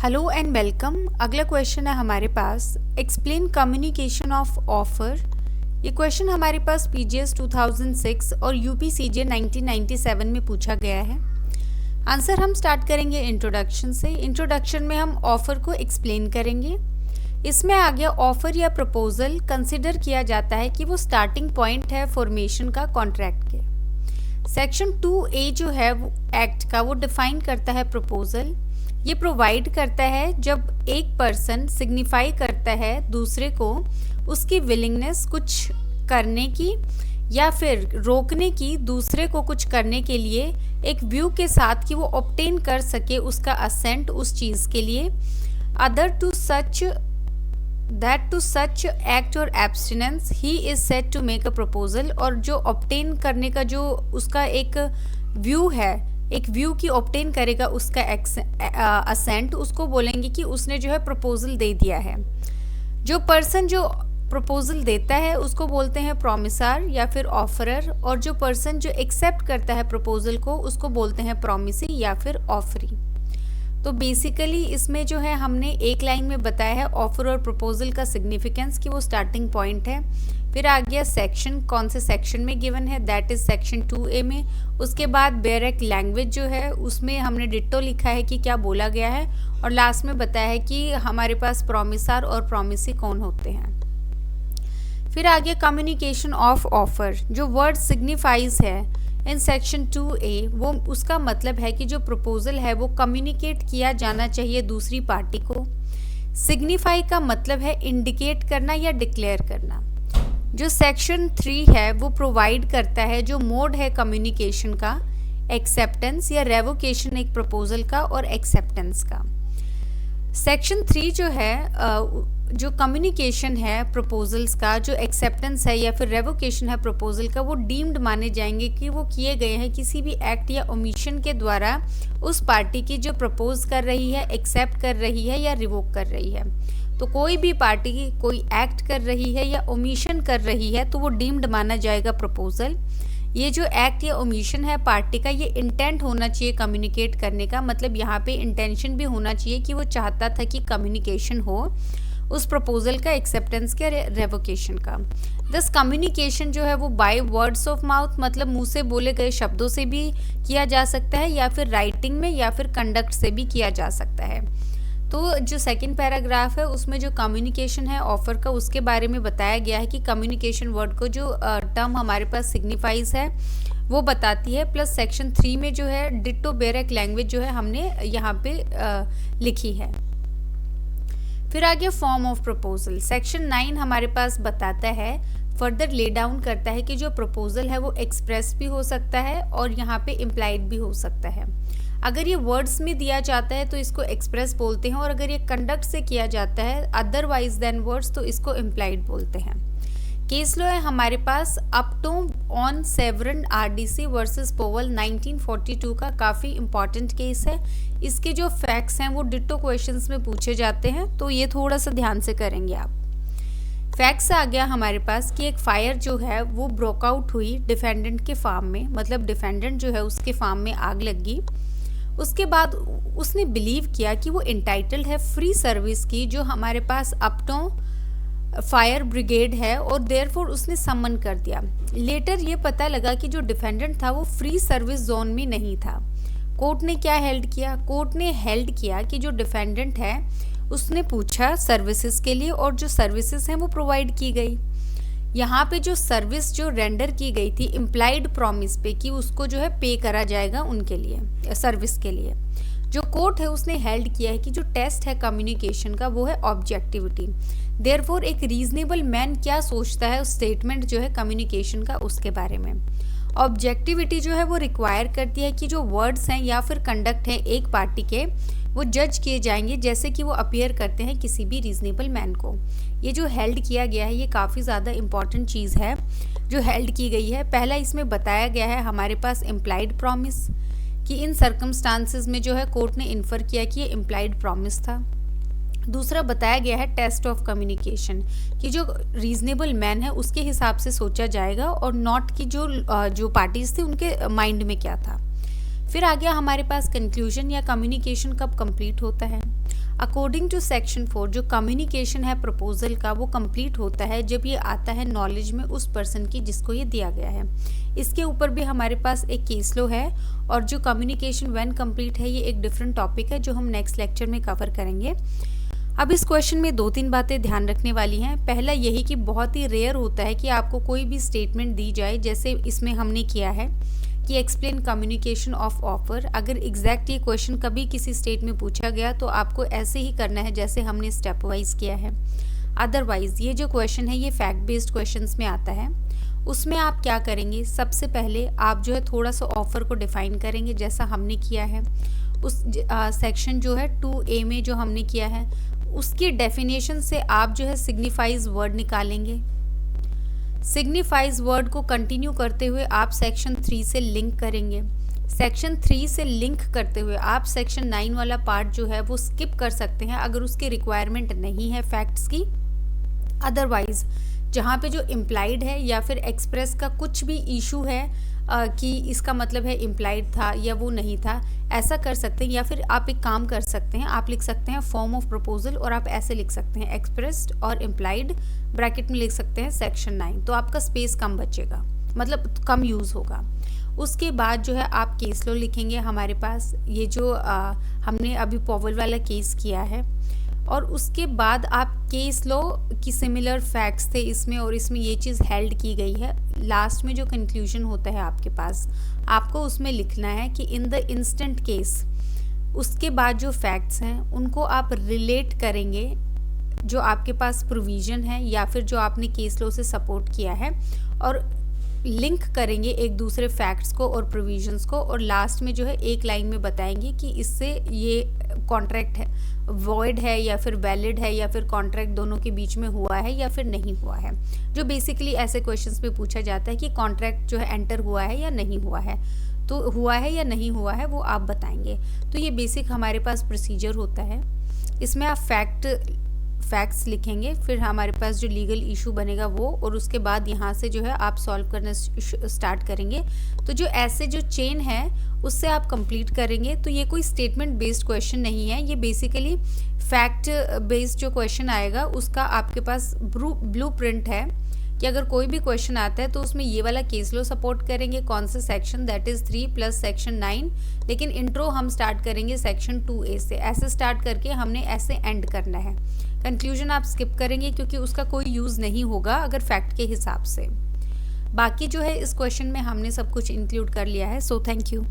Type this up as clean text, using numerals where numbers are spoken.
Hello and welcome. अगला question है हमारे पास, एक्सप्लेन कम्युनिकेशन ऑफ ऑफर। ये क्वेश्चन हमारे पास पीजीएस 2006 और यूपीसीजे 1997 में पूछा गया है। आंसर हम स्टार्ट करेंगे इंट्रोडक्शन से। इंट्रोडक्शन में हम ऑफर को एक्सप्लेन करेंगे। इसमें आ गया ऑफर या प्रपोजल कंसिडर किया जाता है कि वो स्टार्टिंग पॉइंट है फॉर्मेशन का कॉन्ट्रैक्ट के। सेक्शन 2A जो है वो एक्ट का वो डिफाइन करता है प्रपोजल। ये प्रोवाइड करता है जब एक पर्सन सिग्निफाई करता है दूसरे को उसकी विलिंगनेस कुछ करने की या फिर रोकने की, दूसरे को कुछ करने के लिए एक व्यू के साथ कि वो ऑब्टेन कर सके उसका असेंट उस चीज़ के लिए। अदर टू सच एक्ट और abstinence he is said to make a proposal. और जो ऑब्टेन करने का जो उसका एक व्यू है, एक व्यू की ऑब्टेन करेगा उसका असेंट, उसको बोलेंगे कि उसने जो है प्रपोजल दे दिया है। जो पर्सन जो प्रपोजल देता है उसको बोलते हैं प्रॉमिसर या फिर ऑफरर, और जो पर्सन जो एक्सेप्ट करता है प्रपोजल को उसको बोलते हैं प्रॉमिसी या फिर ऑफरी। तो बेसिकली इसमें जो है हमने एक लाइन में बताया है ऑफर और प्रपोजल का सिग्निफिकेंस कि वो स्टार्टिंग पॉइंट है। फिर आ गया सेक्शन, कौन से सेक्शन में गिवन है, दैट इज सेक्शन 2A में। उसके बाद बेयरक लैंग्वेज जो है उसमें हमने डिट्टो लिखा है कि क्या बोला गया है, और लास्ट में बताया है कि हमारे पास प्रॉमिसर और प्रॉमिसी कौन होते हैं। फिर आ गया कम्युनिकेशन ऑफ ऑफर। जो वर्ड सिग्निफाइज है इन सेक्शन 2A, वो उसका मतलब है कि जो प्रपोजल है वो कम्युनिकेट किया जाना चाहिए दूसरी पार्टी को। सिग्निफाई का मतलब है इंडिकेट करना या डिक्लेयर करना। जो सेक्शन 3 है वो प्रोवाइड करता है जो मोड है कम्युनिकेशन का, एक्सेप्टेंस या रेवोकेशन एक प्रपोजल का और एक्सेप्टेंस का। सेक्शन 3 जो है जो कम्युनिकेशन है प्रपोजल्स का, जो एक्सेप्टेंस है या फिर रेवोकेशन है प्रपोजल का, वो डीम्ड माने जाएंगे कि वो किए गए हैं किसी भी एक्ट या ओमिशन के द्वारा उस पार्टी की जो प्रपोज कर रही है, एक्सेप्ट कर रही है या रिवोक कर रही है। तो कोई भी पार्टी कोई एक्ट कर रही है या ओमिशन कर रही है तो वो डीम्ड माना जाएगा प्रपोजल। ये जो एक्ट या ओमिशन है पार्टी का, ये इंटेंट होना चाहिए कम्युनिकेट करने का, मतलब यहाँ पे इंटेंशन भी होना चाहिए कि वो चाहता था कि कम्युनिकेशन हो उस प्रपोजल का, एक्सेप्टेंस का, रेवोकेशन का। दस कम्युनिकेशन जो है वो बाय वर्ड्स ऑफ माउथ, मतलब मुंह से बोले गए शब्दों से भी किया जा सकता है या फिर राइटिंग में या फिर कंडक्ट से भी किया जा सकता है। तो जो सेकंड पैराग्राफ है उसमें जो कम्युनिकेशन है ऑफर का उसके बारे में बताया गया है कि कम्युनिकेशन वर्ड को जो टर्म हमारे पास सिग्निफाइज है वो बताती है। प्लस सेक्शन 3 में जो है डिट्टो बेयरक लैंग्वेज जो है हमने यहाँ पे लिखी है। फिर आ गया फॉर्म ऑफ प्रपोजल। सेक्शन 9 हमारे पास बताता है, फर्दर ले डाउन करता है कि जो प्रपोजल है वो एक्सप्रेस भी हो सकता है और यहाँ पे इम्प्लाइड भी हो सकता है। अगर ये वर्ड्स में दिया जाता है तो इसको एक्सप्रेस बोलते हैं, और अगर ये कंडक्ट से किया जाता है अदरवाइज देन वर्ड्स तो इसको इम्प्लाइड बोलते हैं। केस लॉ है हमारे पास अपटो ऑन सेवरन आरडीसी वर्सेस पोवल 1942 का, काफ़ी इंपॉर्टेंट केस है। इसके जो फैक्ट्स हैं वो डिट्टो क्वेश्चंस में पूछे जाते हैं, तो ये थोड़ा सा ध्यान से करेंगे आप। फैक्ट्स आ गया हमारे पास कि एक फायर जो है वो ब्रोकआउट हुई डिफेंडेंट के फार्म में, मतलब डिफेंडेंट जो है उसके फार्म में आग लगी। उसके बाद उसने बिलीव किया कि वो इंटाइटल्ड है फ्री सर्विस की, जो हमारे पास अपटो फायर ब्रिगेड है, और देयरफॉर उसने समन कर दिया। लेटर ये पता लगा कि जो डिफेंडेंट था वो फ्री सर्विस जोन में नहीं था। कोर्ट ने क्या हेल्ड किया? कोर्ट ने हेल्ड किया कि जो डिफेंडेंट है उसने पूछा सर्विसेज के लिए, और जो सर्विसेज हैं वो प्रोवाइड की गई। यहाँ पे जो सर्विस जो रेंडर की गई थी इम्प्लाइड प्रॉमिस पे कि उसको जो है पे करा जाएगा उनके लिए, सर्विस के लिए। जो कोर्ट है उसने हेल्ड किया है कि जो टेस्ट है कम्युनिकेशन का वो है ऑब्जेक्टिविटी। देयरफॉर एक रीजनेबल मैन क्या सोचता है उस स्टेटमेंट जो है कम्युनिकेशन का उसके बारे में। ऑब्जेक्टिविटी जो है वो रिक्वायर करती है कि जो वर्ड्स हैं या फिर कंडक्ट हैं एक पार्टी के, वो जज किए जाएंगे जैसे कि वो अपीयर करते हैं किसी भी रीजनेबल मैन को। ये जो हेल्ड किया गया है ये काफ़ी ज़्यादा इंपॉर्टेंट चीज़ है जो हेल्ड की गई है। पहला इसमें बताया गया है हमारे पास इम्प्लाइड प्रॉमिस, कि इन सर्कमस्टांसेस में जो है कोर्ट ने इन्फर किया कि ये इम्प्लाइड प्रॉमिस था। दूसरा बताया गया है टेस्ट ऑफ कम्युनिकेशन, कि जो रीजनेबल मैन है उसके हिसाब से सोचा जाएगा और नॉट कि जो पार्टीज थे उनके माइंड में क्या था। फिर आ गया हमारे पास कंक्लूजन या कम्युनिकेशन कब कंप्लीट होता है। अकॉर्डिंग टू सेक्शन 4 जो कम्युनिकेशन है प्रपोजल का वो कंप्लीट होता है जब ये आता है नॉलेज में उस पर्सन की जिसको ये दिया गया है। इसके ऊपर भी हमारे पास एक केस लॉ है और जो कम्युनिकेशन व्हेन कंप्लीट है ये एक डिफरेंट टॉपिक है जो हम नेक्स्ट लेक्चर में कवर करेंगे। अब इस क्वेश्चन में 2-3 बातें ध्यान रखने वाली हैं। पहला यही कि बहुत ही रेयर होता है कि आपको कोई भी स्टेटमेंट दी जाए जैसे इसमें हमने किया है कि एक्सप्लेन कम्युनिकेशन ऑफ ऑफर। अगर एग्जैक्ट ये क्वेश्चन कभी किसी स्टेट में पूछा गया तो आपको ऐसे ही करना है जैसे हमने स्टेप वाइज किया है। अदरवाइज ये जो क्वेश्चन है ये फैक्ट बेस्ड क्वेश्चंस में आता है। उसमें आप क्या करेंगे, सबसे पहले आप जो है थोड़ा सा ऑफर को डिफाइन करेंगे जैसा हमने किया है। उस सेक्शन जो है 2A में जो हमने किया है उसकी डेफिनेशन से आप जो है सिग्निफाइज वर्ड निकालेंगे। सिग्निफाइज वर्ड को कंटिन्यू करते हुए आप सेक्शन 3 से लिंक करेंगे। सेक्शन 3 से लिंक करते हुए आप सेक्शन 9 वाला पार्ट जो है वो स्किप कर सकते हैं अगर उसकी रिक्वायरमेंट नहीं है फैक्ट्स की। अदरवाइज जहाँ पे जो इम्प्लाइड है या फिर एक्सप्रेस का कुछ भी इशू है कि इसका मतलब है इम्प्लाइड था या वो नहीं था, ऐसा कर सकते हैं। या फिर आप एक काम कर सकते हैं, आप लिख सकते हैं फॉर्म ऑफ प्रपोजल और आप ऐसे लिख सकते हैं एक्सप्रेस्ड और इम्प्लाइड ब्रैकेट में लिख सकते हैं सेक्शन 9, तो आपका स्पेस कम बचेगा, मतलब कम यूज़ होगा। उसके बाद जो है आप केस लॉ लिखेंगे। हमारे पास ये जो हमने अभी पॉवल वाला केस किया है और उसके बाद आप केस लॉ की सिमिलर फैक्ट्स थे इसमें और इसमें ये चीज़ हेल्ड की गई है। लास्ट में जो कंक्लूजन होता है आपके पास आपको उसमें लिखना है कि इन द इंस्टेंट केस, उसके बाद जो फैक्ट्स हैं उनको आप रिलेट करेंगे जो आपके पास प्रोविज़न है या फिर जो आपने केस लॉ से सपोर्ट किया है और लिंक करेंगे एक दूसरे फैक्ट्स को और प्रोविजंस को और लास्ट में जो है एक लाइन में बताएंगे कि इससे ये कॉन्ट्रैक्ट है वॉइड है या फिर वैलिड है या फिर कॉन्ट्रैक्ट दोनों के बीच में हुआ है या फिर नहीं हुआ है। जो बेसिकली ऐसे क्वेश्चंस में पूछा जाता है कि कॉन्ट्रैक्ट जो है एंटर हुआ है या नहीं हुआ है, तो हुआ है या नहीं हुआ है वो आप बताएंगे। तो ये बेसिक हमारे पास प्रोसीजर होता है। इसमें आप फैक्ट्स लिखेंगे, फिर हमारे पास जो लीगल इशू बनेगा वो, और उसके बाद यहाँ से जो है आप सॉल्व करना स्टार्ट करेंगे। तो जो ऐसे जो चेन है उससे आप कंप्लीट करेंगे। तो ये कोई स्टेटमेंट बेस्ड क्वेश्चन नहीं है, ये बेसिकली फैक्ट बेस्ड जो क्वेश्चन आएगा उसका आपके पास ब्लूप्रिंट है कि अगर कोई भी क्वेश्चन आता है तो उसमें ये वाला केस लो सपोर्ट करेंगे, कौन सा section, that is 3 plus section 9, लेकिन इंट्रो हम स्टार्ट करेंगे सेक्शन 2A से। ऐसे स्टार्ट करके हमने ऐसे एंड करना है। कंक्लूजन आप स्किप करेंगे क्योंकि उसका कोई यूज़ नहीं होगा अगर फैक्ट के हिसाब से। बाकी जो है इस क्वेश्चन में हमने सब कुछ इंक्लूड कर लिया है। So thank you.